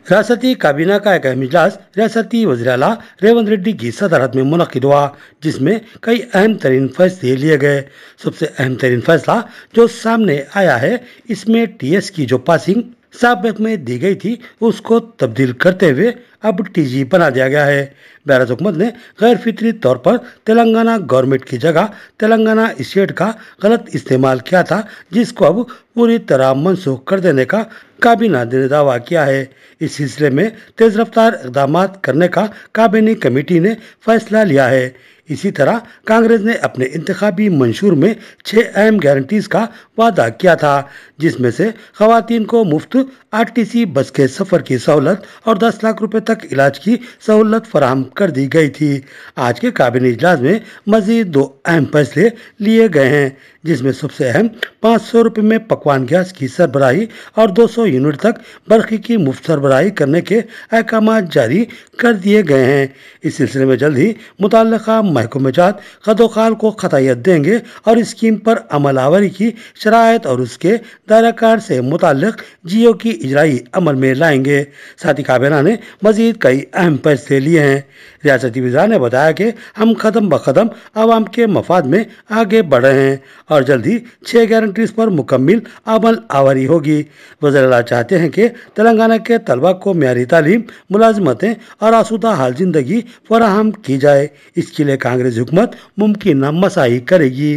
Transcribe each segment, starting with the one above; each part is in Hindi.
रियासती काबीना का एक अहम इजलास रियासती वज़ीर आला रेवंत रेड्डी की सदारत में मुनक्किद हुआ, जिसमें कई अहम तरीन फैसले लिए गए। सबसे अहम तरीन फैसला जो सामने आया है, इसमें टीएस की जो पासिंग साबिक में दी गई थी उसको तब्दील करते हुए अब टीजी बना दिया गया है। बिहार हुकूमत ने गैर फितरी तौर पर तेलंगाना गवर्नमेंट की जगह तेलंगाना स्टेट का गलत इस्तेमाल किया था, जिसको अब पूरी तरह मनसूख कर देने का काबीना ने दावा किया है। इस सिलसिले में तेज रफ्तार इकदाम करने का काबीना कमेटी ने फैसला लिया है। इसी तरह कांग्रेस ने अपने इंतखाबी मंशूर में 6 अहम गारंटीज का वादा किया था, जिसमें से खवातीन को मुफ्त आरटीसी बस के सफर की सहूलत और 10 लाख रुपए तक इलाज की सहूलत फराहम कर दी गई थी। आज के काबीना इजलास में मजीद 2 अहम फैसले लिए गए हैं, जिसमें सबसे अहम 500 रुपए में पकवान गैस की सरबराही और 200 यूनिट तक बरखी की मुफ्त सरबराही करने के अहकाम जारी कर दिए गए हैं। इस सिलसिले में जल्द ही मुतल्लिका महकमे जात खदोखाल को खतायत देंगे और स्कीम पर अमल आवरी की शराइत और उसके दायराकार से मुताल्लिक जियो की इजराई अमल में लाएंगे। साथ ही काबीना ने मजीद कई अहम फैसले लिए हैं। रियासती वज़ीर ने बताया कि हम कदम ब कदम आवाम के मफाद में आगे बढ़ रहे हैं और जल्द ही 6 गारंटीज पर मुकम्मल अमल आवरी होगी। वज़ीर आला चाहते हैं कि तेलंगाना के तलबा को म्यारी तालीम, मुलाजमतें और आसूदा हाल जिंदगी फराहम की जाए। इसके लिए कांग्रेस हुकूमत मुमकिन मसाई करेगी।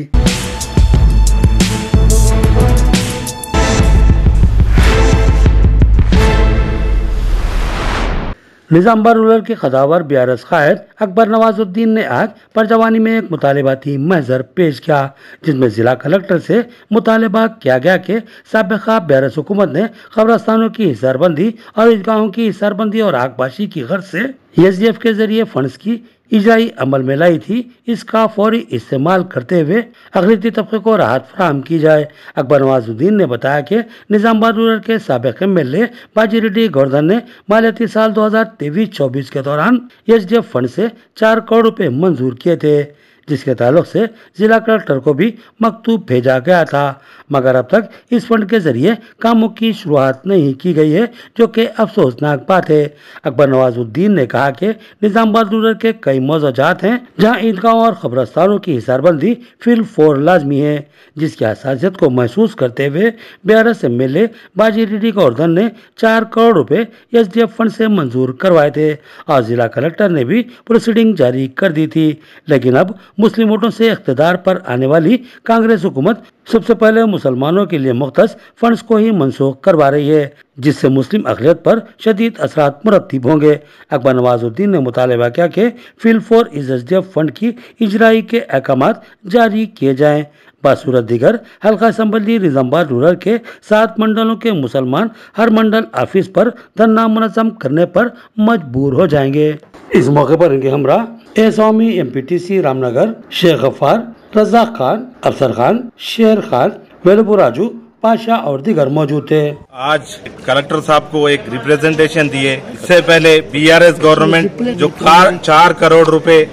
निजामबाद रूरल के खदावर बीआरएस कायद अकबर नवाजुद्दीन ने आज परजवानी में एक मुतालिबाती महजर पेश किया, जिसमें जिला कलेक्टर से मुतालबा किया गया कि साबिका बीआरएस हुकूमत ने कब्रस्तानों की हिसारबंदी और ईदगाहों की हिसारबंदी और आगबाशी की गर्ज से एसडीएफ के जरिए फंड्स की इजराई अमल में लाई थी। इसका फौरी इस्तेमाल करते हुए अक़लियती तबके को राहत फराहम की जाए। अकबर नवाजुद्दीन ने बताया कि निजामबाद रूरल के साबिक एमएलए बाजी रेड्डी गोवर्धन ने मालियाती साल 2023-24 के दौरान एसडीएफ फंड से 4 करोड़ रुपए मंजूर किए थे, जिसके ताल्लुक से जिला कलेक्टर को भी मकतूब भेजा गया था, मगर अब तक इस फंड के जरिए कामों की शुरुआत नहीं की गई है, जो कि अफसोसनाक बात है। अकबर नवाजुद्दीन ने कहा कि निजामबाद रूरल के कई मौजूदात हैं जहां ईदगाहों और कब्रस्तानों की हिसारबंदी फिल फोर लाजमी है, जिसकी हसासियत को महसूस करते हुए बीआरएस एमएलए बाजी रेड्डी गोवर्धन ने 4 करोड़ रुपए एसडीएफ फंड से मंजूर करवाए थे और जिला कलेक्टर ने भी प्रोसीडिंग जारी कर दी थी। लेकिन अब मुस्लिम वोटों से इख्तिदार पर आने वाली कांग्रेस हुकूमत सबसे पहले मुसलमानों के लिए मुख्तस फंड्स को ही मनसूख करवा रही है, जिससे मुस्लिम अक़लियत पर शदीद असरात मुरत्तिब होंगे। अकबर नवाजुद्दीन ने मुतालबा किया कि फिल फॉर एसडीएफ फंड की इजराई के अहकाम जारी किए जाएं। बासूरत दिगर हल्का असम्बली निजामबाद रूरल के 7 मंडलों के मुसलमान हर मंडल ऑफिस पर धरना मुनज़्ज़म करने पर मजबूर हो जाएंगे। इस मौके पर इनके हमरा एसवामी एमपीटीसी रामनगर, शेख गफ्फार, रज़ाक खान, अफसर खान, शेर खान, वेलपुर राजू, पाशा और दीगर मौजूद थे। आज कलेक्टर साहब को एक रिप्रेजेंटेशन दिए। इससे पहले बीआरएस गवर्नमेंट जो 4 करोड़ रुपए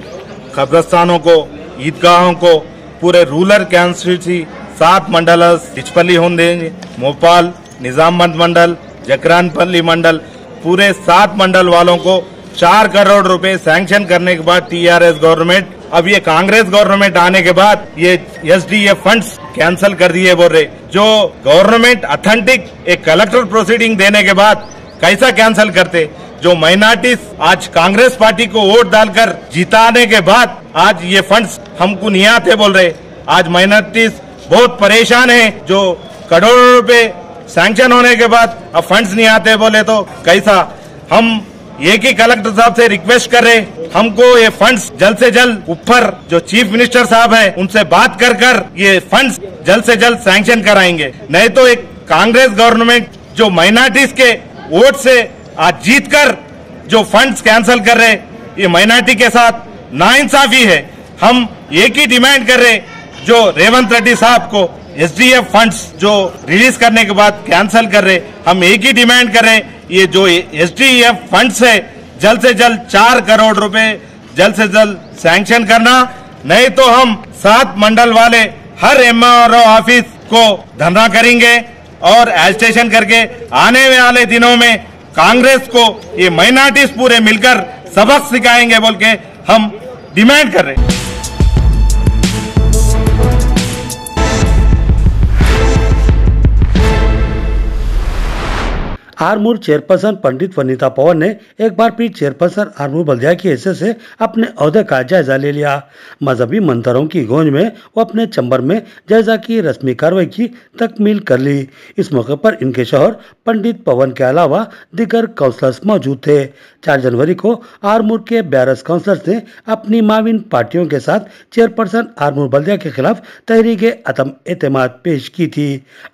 कब्रस्तानों को, ईदगाहों को, पूरे रूरल कॉन्स्टिट्यूंसी 7 मंडल, डिचपल्ली होंदे, मोपाल, निजामबाद मंडल, जकरानपल्ली मंडल, पूरे 7 मंडल वालों को 4 करोड़ रुपए सैंक्शन करने के बाद टीआरएस गवर्नमेंट, अब ये कांग्रेस गवर्नमेंट आने के बाद ये एसडीएफ फंड्स कैंसिल कर दिए बोल रहे। जो गवर्नमेंट ऑथेंटिक एक कलेक्टर प्रोसीडिंग देने के बाद कैसा कैंसिल करते? जो माइनॉरिटीज आज कांग्रेस पार्टी को वोट डालकर जिताने के बाद आज ये फंड्स हमको नहीं आते बोल रहे। आज माइनॉरिटीज बहुत परेशान है, जो करोड़ों रुपए सैंक्शन होने के बाद अब फंड्स नहीं आते बोले तो कैसा? हम एक ही कलेक्टर साहब से रिक्वेस्ट कर रहे, हमको ये फंड्स जल्द से जल्द ऊपर जो चीफ मिनिस्टर साहब हैं उनसे बात कर ये फंड्स जल्द से जल्द सैंक्शन कराएंगे, नहीं तो एक कांग्रेस गवर्नमेंट जो माइनॉरिटीज के वोट से आज जीतकर जो फंड्स कैंसिल कर रहे, ये माइनॉरिटी के साथ नाइंसाफी है। हम एक ही डिमांड कर रहे, जो रेवंत रेड्डी साहब को एसडीएफ फंड्स जो रिलीज करने के बाद कैंसिल कर रहे, हम एक ही डिमांड कर रहे, ये जो एसडीएफ फंड्स है जल्द से जल्द 4 करोड़ रुपए जल्द से जल्द सैंक्शन करना, नहीं तो हम 7 मंडल वाले हर एमआरओ ऑफिस को धरना करेंगे और एजिटेशन करके आने वाले दिनों में कांग्रेस को ये माइनॉरिटीज पूरे मिलकर सबक सिखाएंगे बोल के हम डिमांड कर रहे हैं। आरमूर चेयरपर्सन पंडित वनिता पवन ने एक बार फिर चेयरपर्सन आरमूर बल्दिया की हैसियत से अपने ओहदे का जायजा ले लिया। मजहबी मंतरों की गूंज में वो अपने चंबर में जायजा की रस्मी कार्रवाई की तकमील कर ली। इस मौके पर इनके शौहर पंडित पवन के अलावा दीगर काउंसलर्स मौजूद थे। 4 जनवरी को आरमूर के 12 काउंसलर्स ने अपनी माविन पार्टियों के साथ चेयरपर्सन आरमूर बल्दिया के खिलाफ तहरीक अदम एतमाद पेश की थी।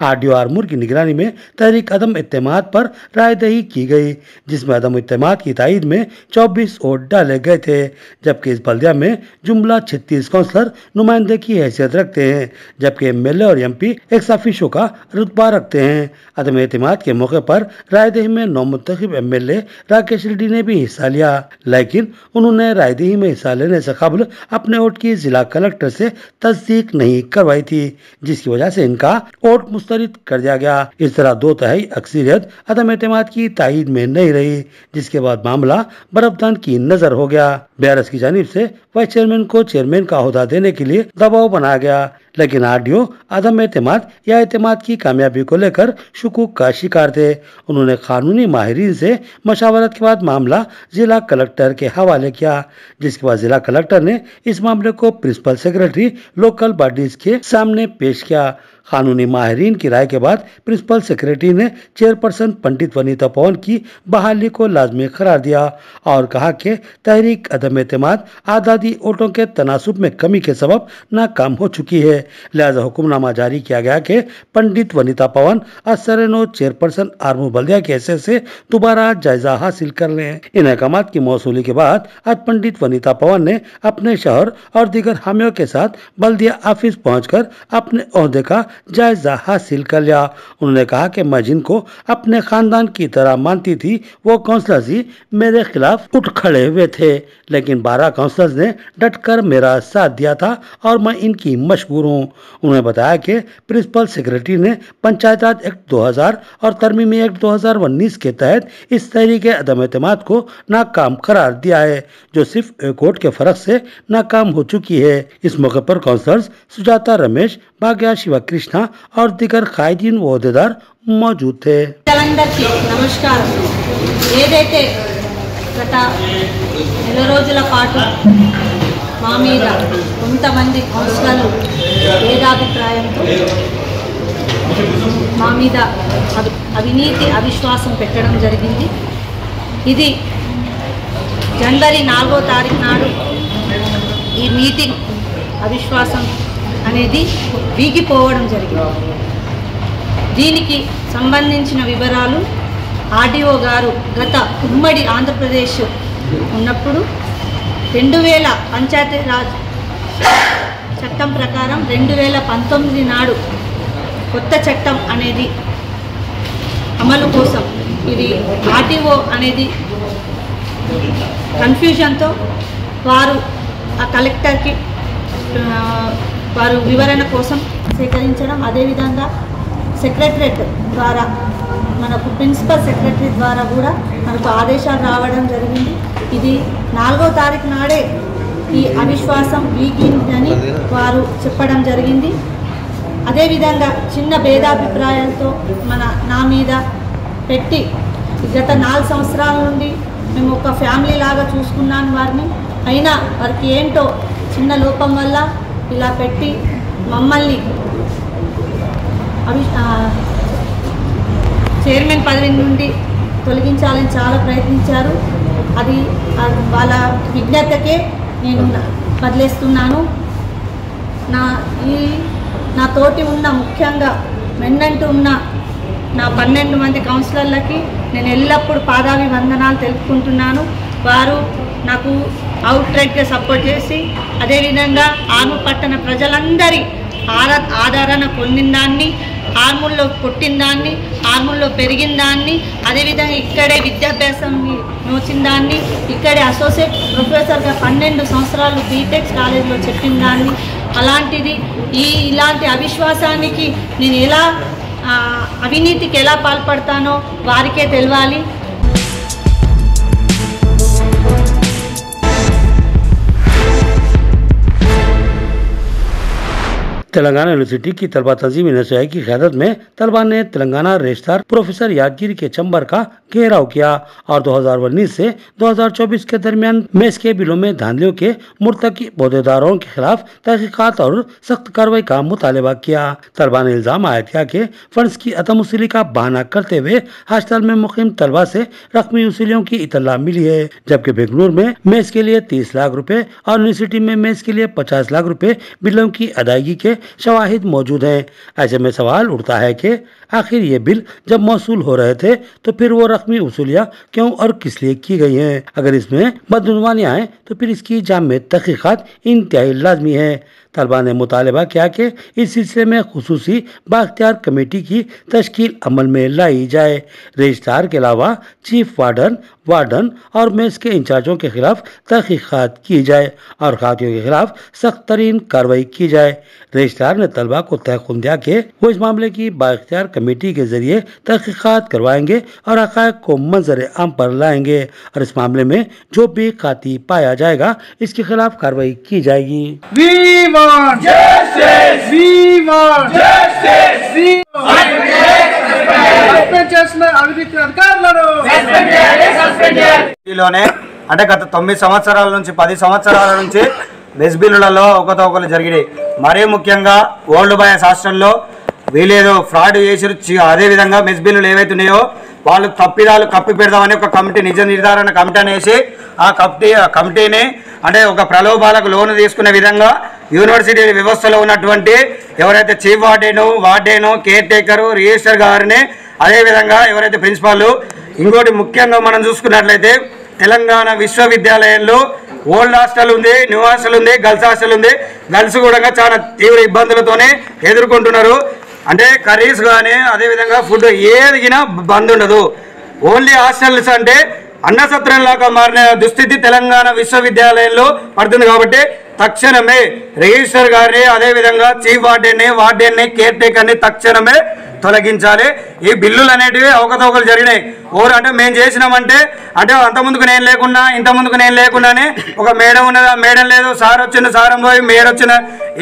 आरडीओ आरमूर की निगरानी में तहरीक अदम एतमाद पर रायदही की गई, जिसमें अदम इत्तेमाद की तायद में 24 वोट डाले गए थे, जबकि इस बल्दिया में जुमला 36 काउंसलर नुमाइंदे की हैसियत रखते हैं, जबकि एमएलए और एमपी एक्स ऑफिशियो का रुतबा रखते हैं। अदम एतमाद के मौके पर रायदही में नौमुंतखब एमएलए राकेश रेड्डी ने भी हिस्सा लिया, लेकिन उन्होंने रायदही में हिस्सा लेने से कबल अपने वोट की जिला कलेक्टर से तस्दीक नहीं करवाई थी, जिसकी वजह से इनका वोट मुस्तरद कर दिया गया। इस तरह 2/3 अक्सरियत अदम एतमाद की तायद में नहीं रही, जिसके बाद मामला बरफदान की नजर हो गया। BRS की जानिब से वाइस चेयरमैन को चेयरमैन का ओहदा देने के लिए दबाव बनाया गया, लेकिन आरडीओ अदम एतमाद या एतमाद की कामयाबी को लेकर शुकूक का शिकार थे। उन्होंने कानूनी माहिरीन से मशावरत के बाद मामला जिला कलेक्टर के हवाले किया, जिसके बाद जिला कलेक्टर ने इस मामले को प्रिंसिपल सेक्रेटरी लोकल बॉडीज के सामने पेश किया। कानूनी माहिरीन की राय के बाद प्रिंसिपल सेक्रेटरी ने चेयरपर्सन पंडित वनिता पवन की बहाली को लाजमी करार दिया और कहा कि तहरीक अदम एतमाद आजादी वोटों के तनासुब में कमी के सबब नाकाम हो चुकी है, लिहाजा हुक्मनामा जारी किया गया कि पंडित वनिता पवन असर-ए-नौ चेयरपर्सन आरमूर बल्दिया के हैसियत से दोबारा जायजा हासिल कर लें। इन अहकामात की मौसूली के बाद आज पंडित वनिता पवन ने अपने शहर और दीगर हामियों के साथ बल्दिया ऑफिस पहुंचकर अपने ओहदे का जायजा हासिल कर लिया। उन्होंने कहा कि मैं जिनको अपने खानदान की तरह मानती थी वो काउंसलर्स ही मेरे खिलाफ उठ खड़े हुए थे, लेकिन 12 काउंसलर्स ने डटकर मेरा साथ दिया था और मैं इनकी मशहूर हूँ। उन्होंने बताया कि प्रिंसिपल सेक्रेटरी ने पंचायत राज एक्ट 2000 और तरमीमी एक्ट 2019 के तहत इस तहरीक अदम एतमाद को नाकाम करार दिया है, जो सिर्फ एक वोट के फर्क से नाकाम हो चुकी है। इस मौके पर काउंसलर्स सुजाता रमेश, भाग्या शिवा कृष्णा और दीगर कायदीन व ओहदेदार मौजूद थे। నమస్కారం। ఏదైతే గత నెల రోజుల పాటు మా మీద కొంతమంది కౌన్సిలర్లు భేదాభిప్రాయంతో మా మీద అవినీతి అవిశ్వాసం పెట్టడం జరిగింది। ఇది జనవరి 4వ తారీఖు నాడు ఈ మీటింగ్ అవిశ్వాసం అనేది వీగిపోవడం జరిగింది। దీనికి సంబంధించిన వివరాలు ఆర్డీఓ గారు గత ఉమ్మడి ఆంధ్రప్రదేశ్ ఉన్నప్పుడు 2000 పంచాయతీరాజ్ చట్టం ప్రకారం 2019 నాడు కొత్త చట్టం అనేది అమలు కోసం ఇది ఆర్డీఓ అనేది కన్ఫ్యూజన్తో వారు ఆ కలెక్టర్కి వారు వివరణ కోసం సేకరించడం, అదేవిధంగా సెక్రటరేట్ ద్వారా మనకు ప్రిన్సిపల్ సెక్రటరీ ద్వారా కూడా మనకు ఆదేశాలు రావడం జరిగింది। ఇది 4వ తారీఖు నాడే ఈ అవిశ్వాసం వీగిందని వారు చెప్పడం జరిగింది। అదేవిధంగా చిన్న భేదాభిప్రాయాలతో నా మీద పెట్టి గత 4 సంవత్సరాల నుండి మేము ఒక ఫ్యామిలీ లాగా చూసుకున్నాను వారిని, అయినా వారికి ఏంటో చిన్న లోపం వల్ల ఇలా పెట్టి మమ్మల్ని చైర్మన్ పదవి నుండి తొలగించాలని చాలా ప్రయత్నించారు। అది వాళ్ళ విజ్ఞతకే నేను వదిలేస్తున్నాను। నా తోటి ఉన్న ముఖ్యంగా వెన్నంటూ ఉన్న నా 12 మంది కౌన్సిలర్లకి నేను ఎల్లప్పుడూ పాదాభివందనాలు తెలుపుకుంటున్నాను। వారు నాకు అవుట్రైట్గా సపోర్ట్ చేసి, అదేవిధంగా ఆర్మూర్ పట్టణ ప్రజలందరి ఆదరణ పొందిన దాన్ని, ఆర్మూర్లో పుట్టిన దాన్ని, ఆర్మూర్లో పెరిగిన దాన్ని, అదేవిధంగా ఇక్కడే విద్యాభ్యాసం నోచిన దాన్ని, ఇక్కడే అసోసియేట్ ప్రొఫెసర్గా 12 సంవత్సరాలు బీటెక్ కాలేజీలో చెప్పిన దాన్ని, అలాంటిది ఇలాంటి అవిశ్వాసానికి నేను ఎలా అవినీతికి ఎలా పాల్పడతానో వారికే తెలియాలి। तेलंगाना यूनिवर्सिटी की तलबा तंजीम NSUI की क़यादत में तलबा ने तेलंगाना रजिस्ट्रार प्रोफेसर यादगिरी के चैम्बर का घेराव किया और 2019 से 2024 के दरमियान मेस के बिलों में धांधलियों के मुर्तकिब अहदेदारों के खिलाफ तहकीकात और सख्त कार्रवाई का मुतालबा किया। तलबा ने इल्जाम आयद किया कि फंड्स की अदम वसूली का बहाना करते हुए हॉस्टल में मुकीम तलबा से रकमी वसूलियों की इतला मिली है, जबकि बेंगलुरु में मेस के लिए 30 लाख रुपए और यूनिवर्सिटी में मेस के लिए 50 लाख रुपए बिलों की अदायगी के शवाहिद मौजूद हैं। ऐसे में सवाल उठता है कि आखिर ये बिल जब मौसूल हो रहे थे तो फिर वो रकमी वसूलियाँ क्यों और किस लिए की गई हैं? अगर इसमें बदगुमानियाँ हैं तो फिर इसकी जामे तहकीकात इंतहाई लाजमी है। तलबा ने मुतालबा किया कि इस सिलसिले में खुसूसी बाख्तियार कमेटी की तश्कील अमल में लाई जाए। रजिस्ट्रार के अलावा चीफ वार्डन और मेस के इंचार्जों के खिलाफ तहकीकात की जाए और खातियों के खिलाफ सख्त तरीन कार्रवाई की जाए। रजिस्ट्रार ने तलबा को तयक़ुन दिया कि वो इस मामले की बाख्तियार कमेटी के जरिए तहकीकात करवाएंगे और हक़ाइक़ को मंजर आम पर लाएंगे और इस मामले में जो भी खाती पाया जाएगा इसके खिलाफ कार्रवाई की जाएगी। అంటే గత 9 సంవత్సరాల నుంచి 10 సంవత్సరాల నుంచి మెస్ బిల్లులలో ఒకతోకలు జరిగినాయి। మరీ ముఖ్యంగా ఓల్డ్ బాయ్స్ హాస్టల్లో వీళ్ళేదో ఫ్రాడ్ చేసి అదే విధంగా మెస్ బిల్లులు ఏవైతున్నాయో వాళ్ళు తప్పిదాలు కప్పి పెడదామని ఒక కమిటీ నిజ నిర్ధారణ కమిటీ అనేసి ఆ కమిటీని అంటే ఒక ప్రలోభాలకు లోను తీసుకునే విధంగా యూనివర్సిటీ వ్యవస్థలో ఉన్నటువంటి ఎవరైతే chief warden care taker register గారిని అదేవిధంగా ఎవరైతే ప్రిన్సిపాల్ ఇంకోటి ముఖ్యంగా మనం చూసుకున్నట్లయితే తెలంగాణ విశ్వవిద్యాలయంలో ఓల్డ్ హాస్టల్ ఉంది, న్యూ హాస్టల్ ఉంది, గర్ల్స్ హాస్టల్ ఉంది। గర్ల్స్ కూడా చాలా తీవ్ర ఇబ్బందులతోనే ఎదుర్కొంటున్నారు। అంటే కర్రీస్ కానీ అదేవిధంగా ఫుడ్ ఏదిగినా బంద్ ఉండదు। ఓన్లీ హాస్టల్స్ అంటే అన్నసత్రంలాగా మారిన దుస్థితి తెలంగాణ విశ్వవిద్యాలయంలో పడుతుంది। కాబట్టి తక్షణమే రిజిస్టర్ గారిని అదేవిధంగా చీఫ్ వార్డెన్ని కేర్ టేకర్ని తక్షణమే తొలగించాలి। ఈ బిల్లులు అనేటివి అవకతవకలు జరిగినాయి। ఓరు అంటే మేము చేసినామంటే అంటే అంతకుముందుకు నేను లేకున్నా ఇంతకుముందుకు నేను లేకున్నానే ఒక మేడం ఉన్నది, ఆ మేడం లేదు, సార్ వచ్చిన సారం పోయి మేడ వచ్చిన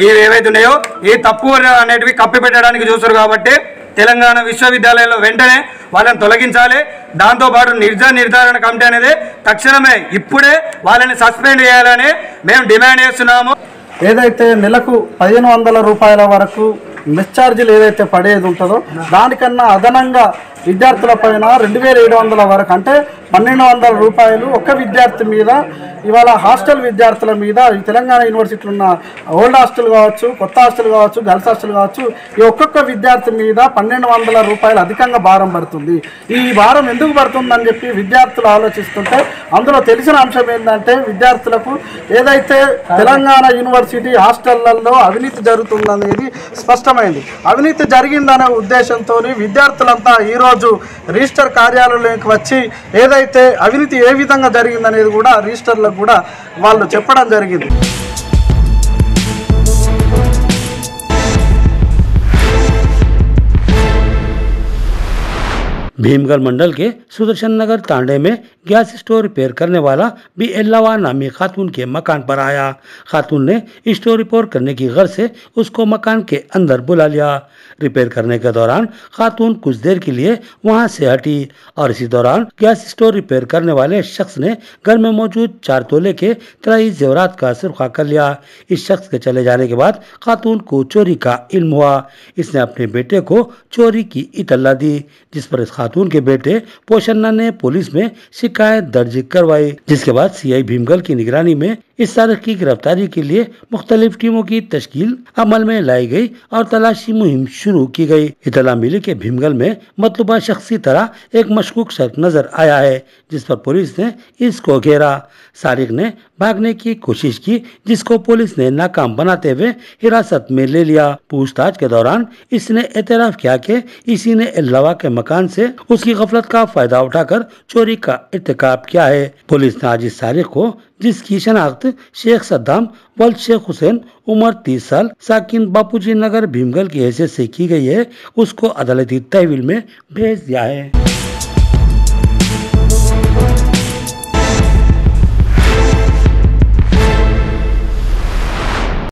ఇవి ఏవైతే ఉన్నాయో ఈ తప్పు అనేటివి కప్పి పెట్టడానికి చూస్తారు। కాబట్టి తెలంగాణ విశ్వవిద్యాలయంలో వెంటనే వాళ్ళని తొలగించాలి। దాంతోపాటు నిర్ధారణ కమిటీ అనేది తక్షణమే ఇప్పుడే వాళ్ళని సస్పెండ్ చేయాలని మేము డిమాండ్ చేస్తున్నాము। ఏదైతే నెలకు 1500 రూపాయల వరకు మెస్ ఛార్జీలు ఏదైతే పడేది ఉంటుందో దానికన్నా అదనంగా విద్యార్థుల పైన 2700 వరకు అంటే 1200 రూపాయలు ఒక్క విద్యార్థి మీద ఇవాళ హాస్టల్ విద్యార్థుల మీద తెలంగాణ యూనివర్సిటీలో ఉన్న ఓల్డ్ హాస్టల్ కావచ్చు, కొత్త హాస్టల్ కావచ్చు, గర్ల్స్ హాస్టల్ కావచ్చు, ఈ ఒక్కొక్క విద్యార్థి మీద 1200 రూపాయలు అధికంగా భారం పడుతుంది। ఈ భారం ఎందుకు పడుతుందని చెప్పి విద్యార్థులు ఆలోచిస్తుంటే అందులో తెలిసిన అంశం ఏంటంటే విద్యార్థులకు ఏదైతే తెలంగాణ యూనివర్సిటీ హాస్టళ్లలో అవినీతి జరుగుతుందనేది స్పష్టమైంది। అవినీతి జరిగిందనే ఉద్దేశంతో విద్యార్థులంతా ఈరోజు రిజిస్టర్ కార్యాలయంలోకి వచ్చి ఏదైతే అవినీతి ఏ విధంగా జరిగిందనేది కూడా రిజిస్టర్లకు కూడా వాళ్ళు చెప్పడం జరిగింది। भीमगढ़ मंडल के सुदर्शन नगर तांडे में गैस स्टोर रिपेयर करने वाला बी एल्लावा नामी खातून के मकान पर आया। खातून ने स्टोर रिपेयर करने की गर्ज से उसको मकान के अंदर बुला लिया। रिपेयर करने के दौरान खातून कुछ देर के लिए वहां से हटी और इसी दौरान गैस स्टोर रिपेयर करने वाले शख्स ने घर में मौजूद 4 तोले के तराई जेवरात का सुरखा कर लिया। इस शख्स के चले जाने के बाद खातून को चोरी का इल्म हुआ। इसने अपने बेटे को चोरी की इतला दी, जिस पर इस खातून के बेटे पोषन्ना ने पुलिस में शिकायत दर्ज करवाई, जिसके बाद सीआई भीमगढ़ की निगरानी में इस सारिक की गिरफ्तारी के लिए मुख्तलिफ टीमों की तश्कील अमल में लाई गई और तलाशी मुहिम शुरू की गई। इतला मिली के भीमगढ़ में मतलूबा शख्स की तरह एक मशकूक शख्स नजर आया है, जिस पर पुलिस ने इसको घेरा। सारिक ने भागने की कोशिश की, जिसको पुलिस ने नाकाम बनाते हुए हिरासत में ले लिया। पूछताछ के दौरान इसने एतराफ किया कि इसी ने एल्लावा के मकान से उसकी गफलत का फायदा उठाकर चोरी का इर्तिकाब किया है। पुलिस ने आज इस सारिक को, जिसकी शनाख्त शेख सद्दाम वल्द शेख हुसैन उम्र 30 साल साकिन बापूजी नगर भीमगढ़ की हैसियत से की गई है, उसको अदालती तहवील में भेज दिया है।